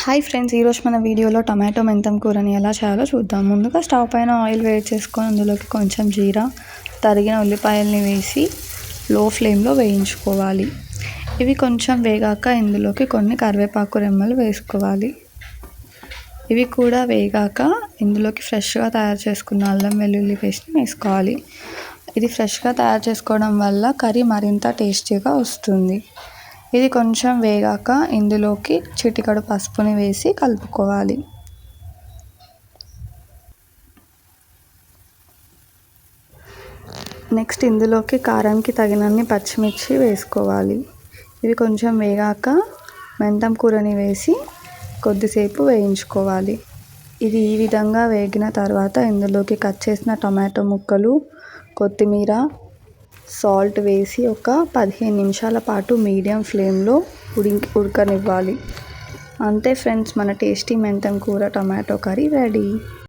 Hi friends, ఈరోజు మన వీడియోలో టమాటో మెంతం కూరని ఎలా చేయాలో చూద్దాం. ముందుగా స్టవ్ పైన ఆయిల్ వేడి చేసుకొని అందులోకి కొంచెం జీరా, తరిగిన ఉల్లిపాయల్ని వేసి లో ఫ్లేమ్లో వేయించుకోవాలి. ఇవి కొంచెం వేగాక ఇందులోకి కొన్ని కరివేపాకు రెమ్మలు వేసుకోవాలి. ఇవి కూడా వేగాక ఇందులోకి ఫ్రెష్గా తయారు చేసుకున్న అల్లం వెల్లుల్లి పేస్ట్ని వేసుకోవాలి. ఇది ఫ్రెష్గా తయారు చేసుకోవడం వల్ల కర్రీ మరింత టేస్టీగా వస్తుంది. ఇది కొంచెం వేగాక ఇందులోకి చిటికెడు పసుపుని వేసి కలుపుకోవాలి. నెక్స్ట్ ఇందులోకి కారంకి తగినన్ని పచ్చిమిర్చి వేసుకోవాలి. ఇవి కొంచెం వేగాక మెంతం కూరని వేసి కొద్దిసేపు వేయించుకోవాలి. ఇది ఈ విధంగా వేగిన తర్వాత ఇందులోకి కట్ చేసిన టమాటో ముక్కలు, కొత్తిమీర, సాల్ట్ వేసి ఒక 15 నిమిషాల పాటు మీడియం ఫ్లేమ్లో ఉడకనివ్వాలి. అంతే ఫ్రెండ్స్, మన టేస్టీ మెంతం కూర టమాటో కర్రీ రెడీ.